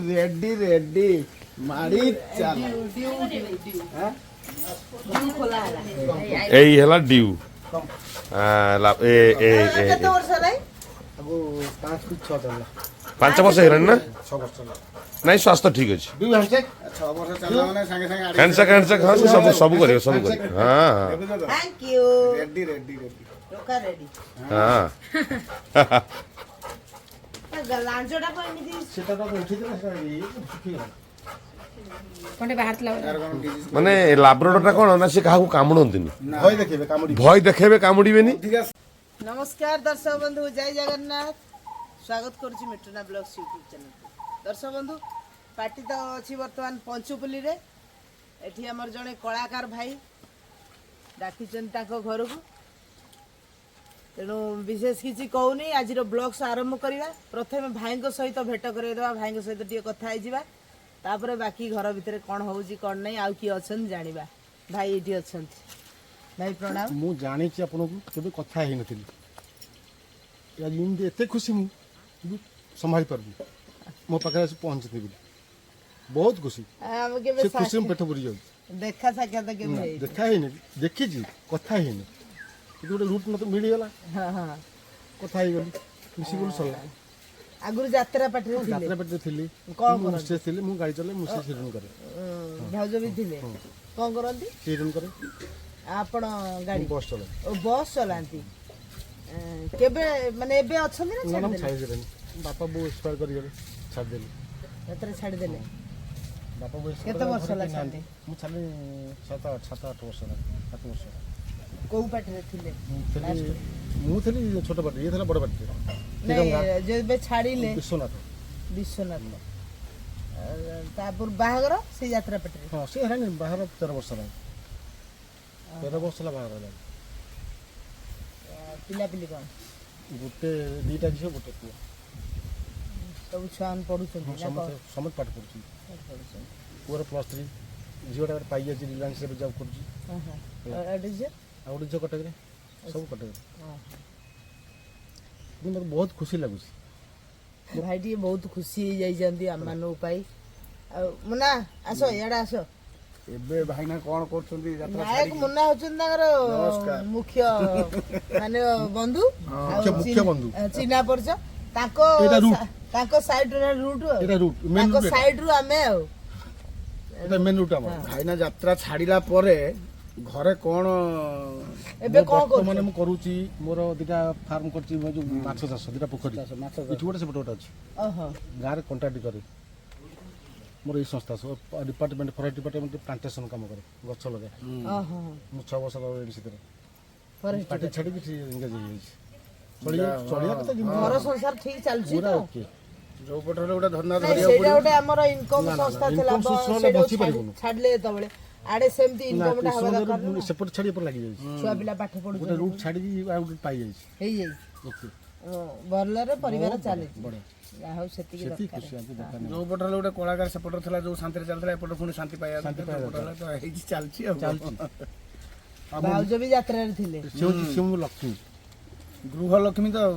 Ready ready मारी चल एई हला ड्यू ए ए ए କେତେ ବର୍ଷ ହେଲାଣି? अब 5 फुट 6 चल 5 वर्ष हेरन ना 6 वर्ष चल नहीं स्वास्थ्य ठीक अछि ड्यू हैंडशेक 6 वर्ष चलला माने संगे संगे हैंडशेक हाँ सब करियो हाँ हाँ Thank you. Ready ready ready ଟୋକା ରେଡି। हाँ ଲାଞ୍ଜଟା କଣ ଏମିତି ସେଟା ତ ଉଠିଥିଲା ସେଟା ଶୁଖି ଗଲା କଣଟେ ବାହାରିଥିଲା ତାର କଣ ଡିଜିଜ माने लाब्राडोरटा कोन ना से काहू कामुडंतिनी ଭୟ ଦେଖେଇବେ କାମୁଡି भय देखेबे कामुडीबेनी ଅଧିକା ନମସ୍କାର ଦର୍ଶକ ବନ୍ଧୁ ଜୟ ଜଗନ୍ନାଥ ସ୍ୱାଗତ କରୁଛି ମିଟୁନା ବ୍ଲଗ୍ସ ୟୁଟ୍ୟୁବ୍ ଚ୍ୟାନେଲକୁ। ଦର୍ଶକ ବନ୍ଧୁ ପାର୍ଟି ତ ଅଛି ବର୍ତ୍ତମାନ ପଞ୍ଚୁପୁଲିରେ। ଏଠି ଆମର ଜଣେ କଳାକାର ଭାଇ ଡାକିଛନ୍ତି ତାଙ୍କ ଘରକୁ, ତେଣୁ ବିଶେଷ କିଛି କହୁନି। ଆଜିର ବ୍ଲଗ୍ସ ଆରମ୍ଭ କରିବା। ପ୍ରଥମେ ଭାଇଙ୍କ ସହିତ ଭେଟ କରେଇଦେବା, ଭାଇଙ୍କ ସହିତ ଟିକେ କଥା ହେଇଯିବା, ତାପରେ ବାକି ଘର ଭିତରେ କ'ଣ ହେଉଛି କ'ଣ ନାହିଁ ଆଉ କିଏ ଅଛନ୍ତି ଜାଣିବା। ଭାଇ ଏଇଠି ଅଛନ୍ତି। ଭାଇ ପ୍ରଣାମ। ମୁଁ ଜାଣିଛି ଆପଣଙ୍କୁ କେବେ କଥା ହେଇନଥିଲି, ଆଜି ଏମିତି ଏତେ ଖୁସି ମୁଁ ସମ୍ଭାଳି ପାରୁନି। ମୋ ପାଖରେ ଆସି ପହଞ୍ଚିଥିଲି ବୋଲି ବହୁତ ଖୁସି। ଆମେ କେବେ ସେ ଖୁସି ପେଟ ପୁରି ଯାଉଛି। ଦେଖା ସାକ୍ଷାତ କେବେ ହେଇନି। ଦେଖା ହେଇନି, ଦେଖିଛି, କଥା ହେଇନି, କିନ୍ତୁ ଗୋଟେ ରୁଟ୍ ମତେ ମିଳିଗଲା, ହଁ ହଁ କଥା ହେଇଗଲି, ମିଶିଗଲୁ ସରିଲା। ଆଗରୁ ଯାତ୍ରା ପାଟିରେ ଥିଲେ, ଯାତ୍ରା ପାଟିରେ ଥିଲି, କ'ଣ ମୁଁ ମିସେସ୍ ଥିଲି, ମୁଁ ଗାଡ଼ି ଚଲାଏ, ମିସେସ୍ ହିରୋଇନ କରେ, ଭାଉଜ ବି ଥିଲେ। କ'ଣ କରନ୍ତି ହିରୋଇନ କରେ, ଆପଣ? ଗାଡ଼ି ବସ୍ ଚଲାଏ। ଓ ବସ୍ ଚଲାନ୍ତି। କେବେ ମାନେ ଏବେ ଅଛନ୍ତି ନା ନା ମୁଁ ଛାଡ଼ିଦେଲେ? ଛାଡ଼ିଦେଲେନି, ବାପା ବୋଉ ଏକ୍ସପାୟାର କରିଗଲେ, ଛାଡ଼ିଦେଲି। ଯାତ୍ରା ଛାଡ଼ିଦେଲେ। ବାପା ବୋଉ କେତେ ବର୍ଷ ହେଲା ଛାଡ଼ିଲେ? ମୁଁ ଛାଡ଼ି 7-8 ବର୍ଷ ହେଲା, 7 ବର୍ଷ ହେଲା। କୋଉ ପାଟିରେ ଥିଲେ? ମୁଁ ଥିଲି ଛୋଟ ପାଟି, ଇଏ ଥିଲା ବଡ଼ ପାଟିରେ, ନାଇଁ ଯେବେ ଛାଡ଼ିଲେ ବିଶ୍ୱନାଥ। ବିଶ୍ୱନାଥ। ତାପରେ ବାହାଘର ସେଇ ଯାତ୍ରା ପାଟିରେ? ହଁ ସେ ହେଲାଣି ବାହାର 13 ବର୍ଷ ହେଲାଣି, 13 ବର୍ଷ ହେଲା ବାହାର ହେଲାଣି। ପିଲାପିଲି କ'ଣ? ଗୋଟେ 2ଟା ଝିଅ ଗୋଟେ ପୁଅ। ସବୁ ଛୁଆମାନେ ପଢ଼ୁଛନ୍ତି ନା କ'ଣ? ସମସ୍ତେ ପାଠ ପଢୁଛନ୍ତି। ପଢ଼ୁଛନ୍ତି। ପୁଅର +3, ଝିଅଟା ପାଇଯାଇଛି ରିଲାଏନ୍ସରେ ଜବ୍ କରୁଛି, ଏଠି ଯେ ଆଉ ଗୋଟେ ଝିଅ କଟକରେ, ସବୁ କଟକରେ। କିନ୍ତୁ ମୋତେ ବହୁତ ଖୁସି ଲାଗୁଛି। ଭାଇ ଟିକେ ବହୁତ ଖୁସି ହେଇଯାଇଛନ୍ତି ଆମମାନଙ୍କୁ ପାଇ। ଆଉ ମୁନା ଆସ, ଇଆଡ଼େ ଆସ। ଏବେ ଭାଇନା କ'ଣ କରୁଛନ୍ତି? ନାୟକ ମୁନା ହଉଛନ୍ତି ତାଙ୍କର ମୁଖ୍ୟ ମାନେ ବନ୍ଧୁ, ଆଉ ମୁଖ୍ୟ ବନ୍ଧୁ। ଚିହ୍ନା ପରିଚୟ। ତାଙ୍କ ସାଇଡ୍ ରୁଟ୍, ଏଇଟା ରୁଟ୍, ତାଙ୍କ ସାଇଡ୍ ରୁ ଆମେ ଆଉ ଏଇଟା ମେନ୍ ରୁଟ୍ ଆମର। ଭାଇନା ଯାତ୍ରା ଛାଡ଼ିଲା ପରେ ଘରେ କ'ଣ ଏବେ କ'ଣ ମାନେ ମୁଁ କରୁଛି, ମୋର 2ଟା ଫାର୍ମ କରିଛି, ଯୋଉ ମାଛ ଚାଷ, 2ଟା ପୋଖରୀ, ଏଠି ଗୋଟେ ସେପଟେ ଗୋଟେ ଅଛି। ଓହୋ। ଗାଁରେ କଣ୍ଟ୍ରାକ୍ଟ କରେ। ମୋର ଏଇ ସଂସ୍ଥା ଡିପାର୍ଟମେଣ୍ଟ, ଫରେଷ୍ଟ ଡିପାର୍ଟମେଣ୍ଟ ପ୍ଲାଣ୍ଟେସନ କାମ କରେ, ଗଛ ଲଗାଏ। ଓହୋ। ମୁଁ 6 ବର୍ଷ ରହିଲି ସେଥିରେ, ଫରେଷ୍ଟ ପାର୍ଟି ଛାଡ଼ିକି ଏଙ୍ଗେଜ୍ ହେଇଯାଇଛି। ଚଳିବା କଥା ଘର ସଂସାର ଠିକ ଚାଲୁଛି ତ? ଓକେ। ଯୋଉ ପଟରେ ଗୋଟେ ଧନ୍ଦା ନାଇଁ, ସେଇଟା ଗୋଟେ ଆମର ଇନକମ୍ ସଂସ୍ଥା ଥିଲା, ଛାଡ଼ିଲେ ଯେତେବେଳେ ଆଡେ ସେମିତି ଇନକମ୍ ଟା ହବା ଦରକାର ନା। ସେପଟେ ଛାଡ଼ି ଏପଟେ ଲାଗିଯାଇଛି। ଛୁଆ ପିଲା ପାଠ ଗୋଟେ ପଢୁଛନ୍ତି, ରୁଟ୍ ଛାଡ଼ିକି ଆଉ ଗୋଟେ ପାଇଯାଇଛି। ହେଇଯାଇଛି। ଓକେ, ଭଲରେ ପରିବାର ଚାଲିଛି। ବଢ଼ିଆ। ଯାହା ହଉ ସେତିକି ସେତିକି ଦରକାର। ଖୁସି ଆଜି ଦରକାର ନାହିଁ। ଯୋଉ ପଟରେ ଗୋଟେ କଳାକାର ସେପଟରେ ଥିଲା, ଯୋଉ ଶାନ୍ତିରେ ଚାଲିଥିଲା, ଏପଟେ ପୁଣି ଶାନ୍ତି ପାଇବା ହେଇଛି, ଚାଲିଛି ଆଉ ଚାଲିଛି। ଭାଉଜ ବି ଯାତ୍ରାରେ ଥିଲେ। ସେ ହେଉଛି ଶିବ ଲକ୍ଷ୍ମୀ, ଗୃହଲକ୍ଷ୍ମୀ ତ ଆଉ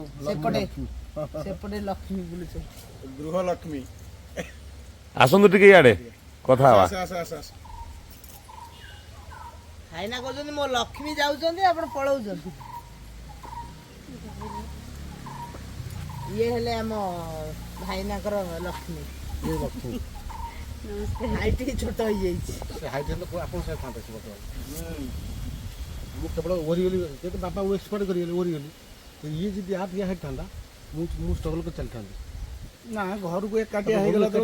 ସେପଟେ ଲକ୍ଷ୍ମୀ ବୁଲୁଛନ୍ତି। ଗୃହଲକ୍ଷ୍ମୀ। ଆସନ୍ତୁ ଟିକେ ଇଆଡେ କଥା ହବା। ଆସ ଆସ ଆସ ଆସ। ଭାଇନା କହୁଛନ୍ତି ମୋ ଲକ୍ଷ୍ମୀ ଯାଉଛନ୍ତି, ଆପଣ ପଳଉଛନ୍ତି। ଇଏ ହେଲେ ଆମ ଭାଇନାଙ୍କର ଲକ୍ଷ୍ମୀ। ଇଏ ଲକ୍ଷ୍ମୀ। ହାଇଟ୍ ଟିକେ ଛୋଟ ହେଇଯାଇଛି। ସେ ହାଇଟ୍ ହେଲେ ଆପଣ ସାଙ୍ଗେ ଥାନ୍ତା ସେ ବର୍ତ୍ତମାନ। ମୁଁ କେବଳ ଓରିଗଲି, ଯେହେତୁ ବାପା ଏକ୍ସପର୍ଟ କରିଗଲି, ଓରିଗଲି। ଇଏ ଯଦି ଆ ଟିକେ ହାଇଟ୍ ଥାନ୍ତା, ମୁଁ ଷ୍ଟ୍ରଗଲ୍ କରି ଚାଲିଥାନ୍ତି। ନା ଘରକୁ ଏକାଠିଆ ହେଇଗଲା ତ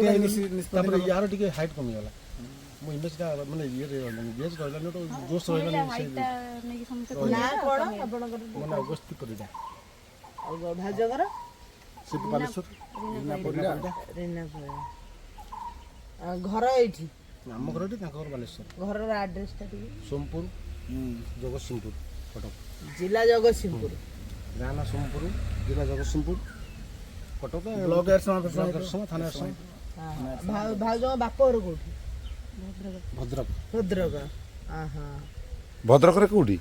ତାପରେ ୟାର ଟିକେ ହାଇଟ୍ କମିଗଲା। ମୋ ଇମେଜଟା ମାନେ ଇଏରେ ଇମେଜ ରହିଲାନି, ଗୋଟେ ଜୋସ୍ ରହିଲାନି। ନା କ'ଣ ଆପଣଙ୍କର? ମାନେ ଅଗସ୍ତି ପରିଡ଼ା, ଆଉ ଭାଉଜଙ୍କର ସେ ବାଲେଶ୍ୱର ରୀନା ପରିଡ଼ା। ଘର ଏଇଠି? ଆମ ଘର ଏଠି, ତାଙ୍କ ଘର ବାଲେଶ୍ୱର। ଘରର ଆଡ୍ରେସଟା ଟିକେ? ସୋମପୁର, ଜଗତସିଂହପୁର, କଟକ ଜିଲ୍ଲା ଜଗତସିଂହପୁର। ଗାଁ ନା ସୋମପୁର, ଜିଲ୍ଲା ଜଗତସିଂହପୁର, କଟକ, ବ୍ଲକ ଥାନା ଏରସମା। ଭାଉଜଙ୍କ ବାପ ଘର କୋଉଠି? ଭଦ୍ରକ। ଭଦ୍ରକ। ଭଦ୍ରକରେ କୋଉଠି?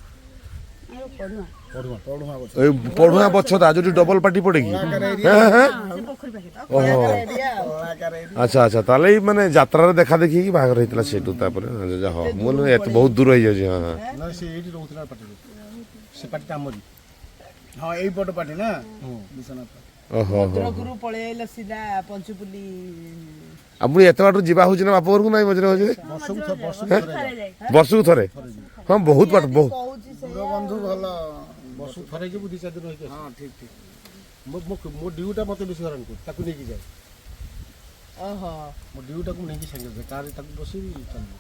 ପଢୁଆ ପଢୁଆ ପଢୁଆ ଗଛ ଏଇ ପଢୁଆ ବଛତା ଯୋଉଠି ଡବଲ ପାଟି ପଡେ କି ଓହୋ ଏରିଆ ଆଉ। କଳାକାର ଏରିଆ। ଆଚ୍ଛା ଆଚ୍ଛା ତାହେଲେ ଏଇ ମାନେ ଯାତ୍ରାରେ ଦେଖା ଦେଖିକି ବାହାଘର ହେଇଥିଲା ସେଇଠୁ ତାପରେ ହଁ ମୁଁ କହିଲି ଏତେ ବହୁତ ଦୂର ହେଇଯାଉଛି ହଁ ହଁ ନା ସେ ଏଇଠି ରହୁଥିଲା ପାଟିରେ ସେ ପାଟିଟା ଆମରି ହଁ ଏଇପଟ ପାଟି ନା ବିଶ୍ୱନାଥ ଓହୋ ହୋ ଭଦ୍ରକରୁ ପଳେଇ ଆଇଲ ସିଧା ପଞ୍ଚୁପୁଲି। ଆପଣ ଏତେ ବାଟ ଯିବା ହଉଛି ନା ବାପ ଘରକୁ ନାଇଁ ମଝିରେ ମଝିରେ ବର୍ଷକୁ ଥରେ ହଁ ବହୁତ ବାଟ ବହୁତ କହୁଛି ସେ ଦୂର ବନ୍ଧୁ ଭଲ ବର୍ଷକୁ ଥରେ ଯିବୁ 2-4 ଦିନ ରହିକି ହଁ ଠିକ ଠିକ ମୋ ଡ୍ୟୁଟା ମୋତେ ବେଶୀ ହଇରାଣ କରୁ ତାକୁ ନେଇକି ଯାଏ ଓହୋ ମୋ ଡ୍ୟୁଟାକୁ ନେଇକି ସାଙ୍ଗେ ଯାଏ କାରରେ ତାକୁ ବସିବି ଚାଲିବୁ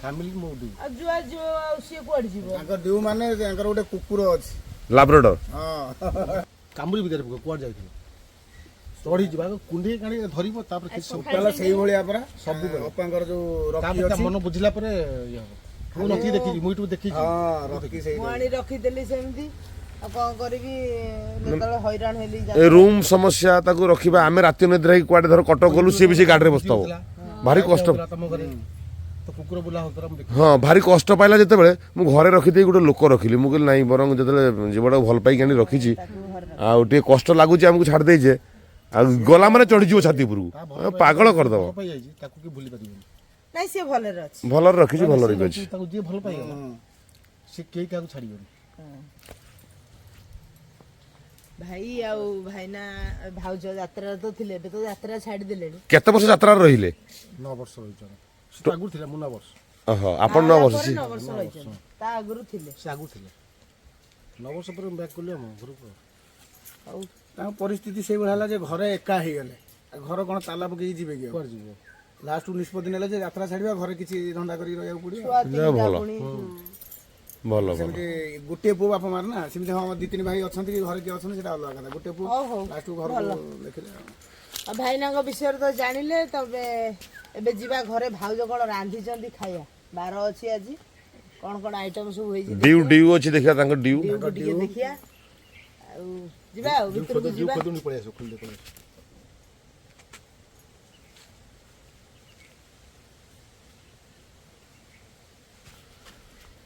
ଫ୍ୟାମିଲି ମୋ ଡ୍ୟୁ ଆଉ ଯୁଆ ଯିବ ଆଉ ସିଏ କୁଆଡେ ଯିବ? ତାଙ୍କ ଡିଉ ମାନେ ତାଙ୍କର ଗୋଟେ କୁକୁର ଅଛି ଲାବ୍ରାଡୋର ହଁ କାମୁଡ଼ି ଭିତରେ ପକେଇବ କୁଆଡ଼େ ଯାଇଥିବ ଚଢ଼ି ଯିବା କୁଣ୍ଡେଇ କାଣି ଧରିବ ତାପରେ କିଛି ସବୁ ତାହେଲେ ସେଇଭଳିଆ ପରା ସବୁବେଳେ ଅପାଙ୍କର ଯୋଉ ରକି ତାପରେ ତା ଅଛି ମନ ବୁଝିଲା ପରେ ଇଏ ହବ ମୁଁ ନଥି ଦେଖିଛି ମୁଁ ଏଇଠୁ ଦେଖିଛି ହଁ ରକି ସେଇ ମୁଁ ଆଣି ରଖିଦେଲି ସେମିତି ଆଉ କଣ କରିବି ଯେତେବେଳେ ହଇରାଣ ହେଲି ଏ ରୁମ୍ ସମସ୍ୟା ତାକୁ ରଖିବା ଆମେ ରାତି ନିଦ୍ରା ହେଇକି କୁଆଡେ ଧର କଟକ ଗଲୁ ସିଏ ବି ସେ ଗାଡ଼ିରେ ବସିଥିବ ଭାରି କଷ୍ଟ ଥିଲା ତମ ଘରେ ତ କୁକୁର ବୁଲା ହଉଥିଲା ମୁଁ ଦେଖି ହଁ ଭାରି କଷ୍ଟ ପାଇଲା ଯେତେବେଳେ ମୁଁ ଘରେ ରଖିଦେଇ ଗୋଟେ ଲୋକ ରଖିଲି ମୁଁ କହିଲି ନାଇଁ ବରଂ ଯେତେବେଳେ ଜୀବଟାକୁ ଭଲ ପାଇକି ଆଣି ରଖିଛି ଆଉ ଟିକେ କଷ୍ଟ ଲାଗୁଛି ଆମକୁ ଛାଡ଼ି ଦେଇଛେ ଆଉ ଗଲା ମାନେ ଚଢ଼ିଯିବ ଛାତି ଉପରକୁ ପାଗଳ କରିଦବ ଭଲ ପାଇଯାଇଛି ତାକୁ କି ଭୁଲି ପାରିବନି ନାଇଁ ସିଏ ଭଲରେ ଅଛି। ଭଲରେ ରଖିଛି ଭଲରେ ବି ଅଛି ତାକୁ ଯିଏ ଭଲ ପାଇଗଲା ସେ କେହି କାହାକୁ ଛାଡ଼ିବନି ଭାଇ ଆଉ ଭାଇନା ଭାଉଜ ଯାତ୍ରାରେ ତ ଥିଲେ ଏବେ ତ ଯାତ୍ରା ଛାଡ଼ିଦେଲେଣି। କେତେ ବର୍ଷ ଯାତ୍ରାରେ ରହିଲେ 9 ବର୍ଷ ରହିଛି ସେ ତ ଆଗରୁ ଥିଲା ମୁଁ 9 ବର୍ଷ ଓହୋ ଆପଣ 9 ବର୍ଷ 9 ବର୍ଷ ରହିଛନ୍ତି ତା ଆଗରୁ ଥିଲେ। ସେ ଆଗରୁ ଥିଲେ 9 ବର୍ଷ ପରେ ବ୍ୟାକ୍ କଲି ଆମ ଘରକୁ ହଉ ତାଙ୍କ ପରିସ୍ଥିତି ସେଇଭଳିଆ ହେଲା ଯେ ଘରେ ଏକା ହେଇଗଲେ ଆଉ ଘର କଣ ତାଲା ପକେଇକି ଯିବେ କି କୁଆଡ଼େ ଯିବ ଲାଷ୍ଟକୁ ନିଷ୍ପତ୍ତି ନେଲେ ଯେ ଯାତ୍ରା ଛାଡ଼ିବା ଘରେ କିଛି ଧନ୍ଦା କରିକି ରହିବାକୁ ପଡ଼ିବ ଛୁଆ ତିନିଟା ଭଲ। ପୁଣି ଭଲ ଭଲ ସେମିତି ଗୋଟିଏ ପୁଅ ବାପା ମାର ନା ସେମିତି ହଁ 2-3 ଭାଇ ଅଛନ୍ତି କି ଘରେ କିଏ ଅଛନ୍ତି ସେଟା ଅଲଗା କଥା ଗୋଟିଏ ପୁଅ ହଉ ହଉ ଲାଷ୍ଟକୁ ଘରକୁ ଦେଖିଲେ ଆଉ। ଆଉ ଭାଇନାଙ୍କ ବିଷୟରେ ତ ଜାଣିଲେ ତବେ ଏବେ ଯିବା ଘରେ ଭାଉଜ କଣ ରାନ୍ଧିଛନ୍ତି ଖାଇବା ବାର ଅଛି ଆଜି କଣ କଣ ଆଇଟମ ସବୁ ହେଇଛି ଡିଉ ଡିଉ ଅଛି ଦେଖିବା ତାଙ୍କ ଡିଉ ଡିଉକୁ ଟିକେ ଦେଖିବା ଆଉ ଯିବା ଆଉ ଭିତରକୁ ଯିବା। ଖୋଦୁଣି ପଳେଇ ଆସିବ ଖୋଲିଦେ ପଳେଇ ଆସିବ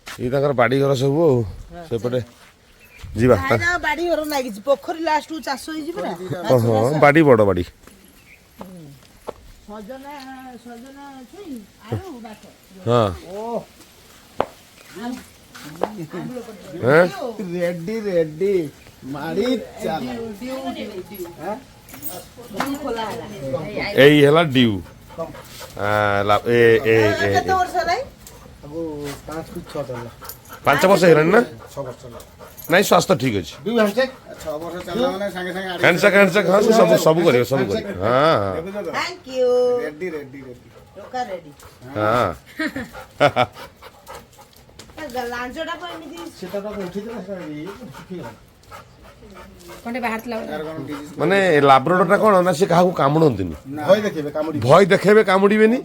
ଏଇ ତାଙ୍କର ବାଡି ଘର ସବୁ ଆଉ ସେପଟେ ଯିବା ଭାଇନା ବାଡି ଘର ଲାଗିଛି ପୋଖରୀ ଲାଷ୍ଟକୁ ଚାଷ ହେଇଯିବ ନା ଓହୋ ବାଡି ବଡ ବାଡି ସଜନା ସଜନା ଛୁଇଁ ଆଳୁ ବାଟ ହଁ ହେଁ? ରେଡି ରେଡି ମାଡ଼ି ଚାଲ ଖୋଲା ହେଲା ଏଇ ହେଲା ଡିଉ ଏ ଏ ଏ କେତେ ବର୍ଷ ହେଲାଣି? ତାକୁ 5-6 ହେଲା 5 ବର୍ଷ ହେଇଗଲାଣି ନା 6 ବର୍ଷ ହେଲା ନାଇଁ ସ୍ୱାସ୍ଥ୍ୟ ଠିକ ଅଛି ଡ୍ୟୁ ହ୍ୟାଣ୍ଡସେକ୍ 6 ବର୍ଷ ଚାଲିଲା ମାନେ ସାଙ୍ଗେ ସାଙ୍ଗେ ହ୍ୟାଣ୍ଡସେକ୍ ହଁ ସେ ସବୁ ସବୁ କରିବ ସବୁ କରିବ ହଁ ହଁ thank you ready ready ready ଟୋକା ରେଡି ହଁ ଲାଞ୍ଜଟାକୁ ଏମିତି ସେଟା ତାକୁ ଉଠିଥିଲା ସେଟା ଶୁଖିଗଲା କଣ୍ଟେ ବାହାରିଥିଲା ତାର କଣ disease ମାନେ ଲାବ୍ରୋଡୋଟା କଣ ନା ସେ କାହାକୁ କାମୁଡନ୍ତିନି ଭୟ ଦେଖେଇବେ କାମୁଡ଼ି ଭୟ ଦେଖେଇବେ କାମୁଡିବେନି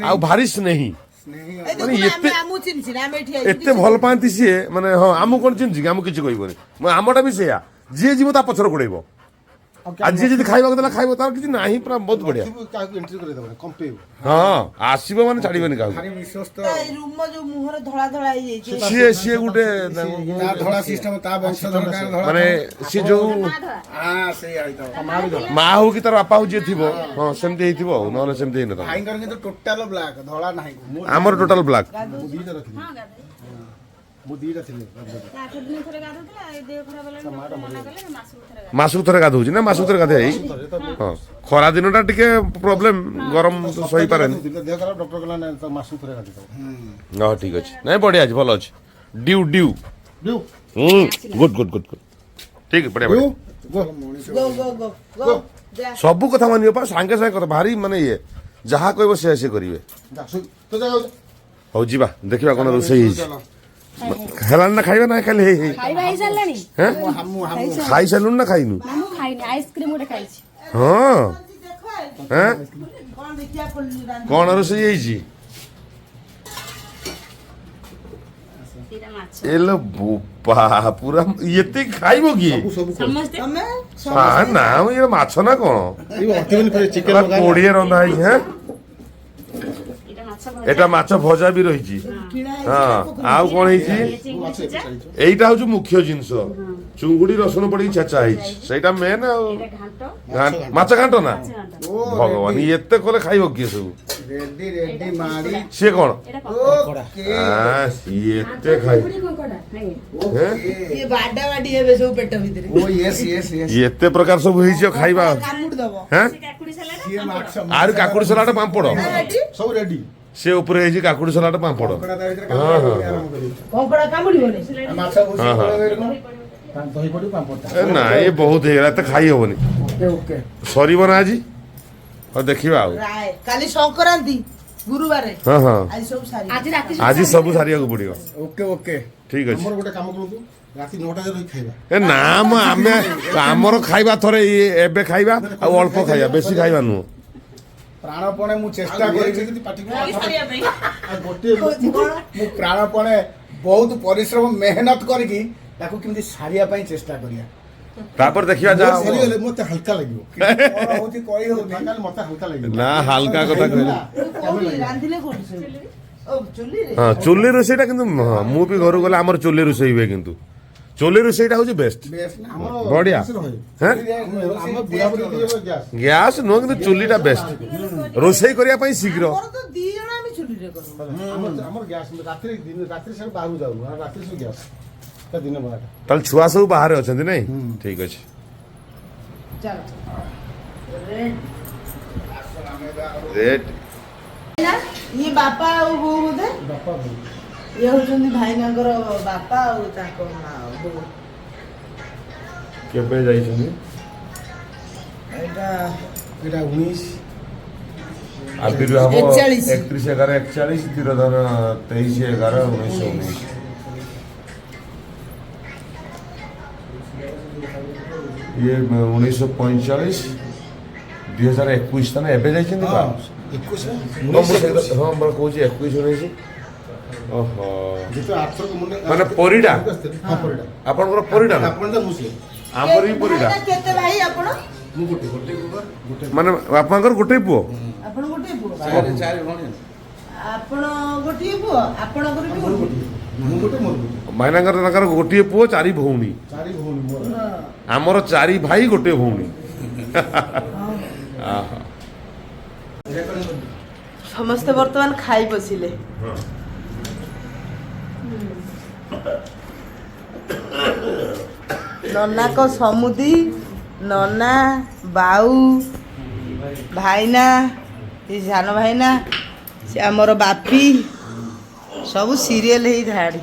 ଆଉ ଭାରି ସ୍ନେହୀ ସ୍ନେହୀ ଏଇ ଦେଖୁନ ଆମେ ଆମକୁ ଚିହ୍ନିଛି ନା ଆମେ ଏଠି ଆଇଛୁ ଏତେ ଭଲ ପାଆନ୍ତି ସିଏ ମାନେ ହଁ ଆମକୁ କଣ ଚିହ୍ନିଛି କି ଆମକୁ କିଛି କହିବନି ଆମଟା ବି ସେଇଆ ଯିଏ ଯିବ ତା ପଛରେ ଗୋଡେଇବ ଆଉ ଯିଏ ଯଦି ଖାଇବାକୁ ଦେଲା ଖାଇବ ତାର କିଛି ନାହିଁ ପୁରା ବହୁତ ବଢିଆ କାହାକୁ ଏଣ୍ଟ୍ରି କରିଦେବନି କମ୍ପେଇବୁ ହଁ ଆସିବ ମାନେ ଛାଡିବେନି କାହାକୁ ଭାରି ବିଶ୍ୱସ୍ତ ଏଇ ରୁମ ଯୋଉ ମୁହଁରେ ଧଳା ଧଳା ହେଇଯାଇଛି ସିଏ ସିଏ ଗୋଟେ ତାଙ୍କୁ ତା ଧଳା ସିଷ୍ଟମ ତା ବଂଶ ଧଳା ମାନେ ସିଏ ଯୋଉ ହଁ ସେଇ ହେଇଥାଉ ମା ହଉ କି ତାର ବାପା ହଉ ଯିଏ ଥିବ ହଁ ସେମିତି ହେଇଥିବ ଆଉ ନହେଲେ ସେମିତି ହେଇନଥିବ ଭାଇଙ୍କର କିନ୍ତୁ ଟୋଟାଲ ବ୍ଲାକ୍ ଧଳା ନାହିଁ ଆମର ଟୋଟାଲ ବ୍ଲାକ୍ ମୁଁ ଦିଟା ରଖିଲି ମୁଁ ଦିଟା ଥିଲି ମାସକୁ ଥରେ ଗାଧଉଛି ନା ମାସକୁ ଥରେ ଗାଧେଇ ହଁ ଖରା ଦିନଟା ଟିକେ ପ୍ରୋବ୍ଲେମ ଗରମ ସହିପାରେନି ଦେହ ଖରାପ ଡକ୍ଟର କହିଲା ନା ତ ମାସକୁ ଥରେ ଗାଧି ଦବ ହଁ ଠିକ ଅଛି ନାଇଁ ବଢିଆ ଅଛି ଭଲ ଅଛି ଡିଉ ଡିଉ ଡ୍ୟୁ ଗୁଡ ଗୁଡ ଗୁଡ ଗୁଡ ଠିକ ବଢିଆ ବଢିଆ ଗୋ ଗୋ ଗୋ ଗୋ ଗୋ ଯା ସବୁ କଥା ମାନିବ ପା ସାଙ୍ଗେ ସାଙ୍ଗେ କଥା ଭାରି ମାନେ ଇଏ ଯାହା କହିବ ସେ ସିଏ କରିବେ ଯା ତ ଯାଉ ହଉ ଯିବା ଦେଖିବା କଣ ରୋଷେଇ ହେଇଛି ହେଲାଣି ନା ଖାଇବା ନା ଖାଲି ହେଇ ହେଇ ଖାଇବା ହେଇସାରିଲାଣି ହେଁ ହାମୁ ହାମୁ ଖାଇସାରିଲୁଣି ନା ଖାଇନୁ ନା ମୁଁ ଖାଇନି ଆଇସ୍କ୍ରିମ ଗୋଟେ ଖାଇଛି ହଁ ହେଁ କଣ ଦେଖିବା ରାନ୍ଧି କଣ ରୋଷେଇ ହେଇଛି ଏଲୋ ବୋପା ପୁରା ଏତେ ଖାଇବ କିଏ ସମସ୍ତେ ତମେ ନା ଇଏ ମାଛ ନା କଣ ଚିକେନ କୋଡ଼ିଏ ରନ୍ଧା ହେଇଛି ହେଁ এটা মাছ ভজা ବି ରହିଛି କିଣା ହଁ ଆଉ କ'ଣ ହେଇଛି ମାଛ ଏବେ ଚାଲିଛି এইটা হচ্ছে মুখ্য জিনিস চুঙ্গুড়ি রসুন পড়ি ছেঁচা ହେଇଛି ସେଇଟା ମେନ୍ ଆଉ ମାଛ ଘାଣ୍ଟ ନା ଭଗବାନ ଏତେ କଲେ ଖାଇବ କିଏ ସବୁ ରେଡି ରେଡି ମାଡ଼ି ସିଏ କ'ଣ ଓକେ ସିଏ ଏତେ ଖାଇ ହେଁ? ଇଏ ବାଡା ବାଡି ହେବେ ସବୁ ପେଟ ଭିତରେ ଓ ୟେସ୍ ୟେସ୍ ୟେସ୍ ଏତେ ପ୍ରକାର ସବୁ ହେଇଛି ଆଉ ଖାଇବା କାମୁଡି ଦବ ହେଁ ସିଏ ମାଛ ଆହୁରି କାକୁଡି ସଲାଟ ପାମ୍ପଡ଼ ସବୁ ରେଡି ସେ ଉପରେ ହେଇଛି କାକୁଡି ସଲାଟ ପାମ୍ପଡ଼ କଙ୍କଡ଼ା ତା ଭିତରେ କାମୁଡ଼ି ଆରମ୍ଭ କରିବି କଙ୍କଡା କାମୁଡିବନି ମାଛ ଭୁସି ଦହି ପଡି ପାମ୍ପଡ଼ଟା ଏ ନା ଏ ବହୁତ ହେଇଗଲା ଏତେ ଖାଇ ହବନି ଓକେ ଓକେ ସରିବ ନା ଆଜି ହଉ ଦେଖିବା ଆଉ ରାୟ କାଲି ସଂକ୍ରାନ୍ତି ଗୁରୁବାରେ ହଁ ହଁ ଆଜି ସବୁ ସାରି ଆଜି ରାତି ଆଜି ସବୁ ସାରିବାକୁ ପଡିବ ଓକେ ଓକେ ଠିକ ଅଛି ଆମର ଗୋଟେ କାମ କରନ୍ତୁ ରାତି 9ଟାରେ ରହି ଖାଇବା ଏ ନା ମ ଆମେ ଆମର ଖାଇବା ଥରେ ଏବେ ଖାଇବା ଆଉ ଅଳ୍ପ ଖାଇବା ବେଶୀ ଖାଇବା ନୁହଁ ପ୍ରାଣପଣେ ମୁଁ ଚେଷ୍ଟା କରିବି ଯଦି ପାଟିକୁ ଆଉ ଗୋଟେ ମୁଁ ପ୍ରାଣପଣେ ବହୁତ ପରିଶ୍ରମ ମେହନତ କରିକି ତାକୁ କେମିତି ସାରିବା ପାଇଁ ଚେଷ୍ଟା କରିବା ତାପରେ ଦେଖିବା ଯାହା ହବ। ସରିଗଲେ ମତେ ହାଲକା ଲାଗିବ କଣ ହଉଛି କହି ହଉନି ତାହେଲେ ମତେ ହାଲକା ଲାଗିବ ନା ହାଲକା କଥା କହିଲେ କୋଉଠି ରାନ୍ଧିଲେ କୋଉଠି ସବୁ ଓ ଚୁଲିରେ ହଁ ଚୁଲି ରୋଷେଇଟା କିନ୍ତୁ ହଁ ମୁଁ ବି ଘରକୁ ଗଲେ ଆମର ଚୁଲି ରୋଷେଇ ହୁଏ କିନ୍ତୁ ଚୁଲି ରୋଷେଇଟା ହଉଛି ବେଷ୍ଟ ବେଶ ନା ଆମର ବଢିଆ ଗ୍ୟାସ୍ ରହେ। ହେଁ ଆମ ବୁଢାବୁଢୀ ଗ୍ୟାସ୍ ଗ୍ୟାସ୍ ନୁହଁ କିନ୍ତୁ ଚୁଲିଟା ବେଷ୍ଟ ରୋଷେଇ କରିବା ପାଇଁ ଶୀଘ୍ର ଆମର ତ ଦି ଜଣ ଆମେ ଚୁଲିରେ କରୁ ଆମର ଗ୍ୟାସ୍ ରାତିରେ ସବୁ ବାହାରକୁ ଯାଉ ରାତିରେ ସବୁ ଗ୍ୟାସ୍ ଦିନ ବେଳାଟା ତାହେଲେ ଛୁଆ ସବୁ ବାହାରେ ଅଛନ୍ତି ନାଇଁ ଠିକ ଅଛି ଚାଲ ରେଟ୍ ଇଏ ବାପା ଆଉ ବୋଉ ବୋଧେ ବାପା ବୋଉ ଇଏ ହଉଛନ୍ତି ଭାଇନାଙ୍କର ବାପା ଆଉ ତାଙ୍କ ମା ବୋଉ କେବେ ଯାଇଛନ୍ତି ଏଇଟା 19 ଆବିର୍ଭାବ 41 31/11/41 ତିରୋଧାନ 23/11/1919 ଇଏ 1945 2021 ତାନେ ଏବେ ଯାଇଛନ୍ତି ବା 21 ହଁ ମୁଁ କହୁଛି 21 19 ଓହୋ ଯେତେ ଆର୍ଥରକୁ ମାନେ ପରିଡ଼ା? ହଁ ପରିଡ଼ା ଆପଣଙ୍କର ପରିଡ଼ା ନା ଆପଣ ତ ମୁସଲିମ ଆମର ବି ପରିଡ଼ା ଭାଇନା କେତେ ଭାଇ ଆପଣ ମୁଁ ଗୋଟେ ଗୋଟେ ମାନେ ବାପାଙ୍କର ଗୋଟେ ପୁଅ ଆପଣ ଗୋଟିଏ ପୁଅ ଚାରି ଭଉଣୀ ଆପଣ ଗୋଟିଏ ପୁଅ ଆପଣଙ୍କର ବି ଗୋଟିଏ ମୁଁ ଗୋଟେ ମୋର ଗୋଟେ ଭାଇନାଙ୍କର ତାଙ୍କର ଗୋଟିଏ ପୁଅ 4 ଭଉଣୀ ଚାରି ଭଉଣୀ ମୋର ଆମର 4 ଭାଇ ଗୋଟେ ଭଉଣୀ ଆହା। ସମସ୍ତେ ବର୍ତ୍ତମାନ ଖାଇ ବସିଲେ ନନାଙ୍କ ସମୁଦି ନନା ବାଉ ଭାଇନା ଏ ସାନ ଭାଇନା ସେ ଆମର ବାପି ସବୁ ସିରିଏଲ ହେଇ ଧାଡ଼ି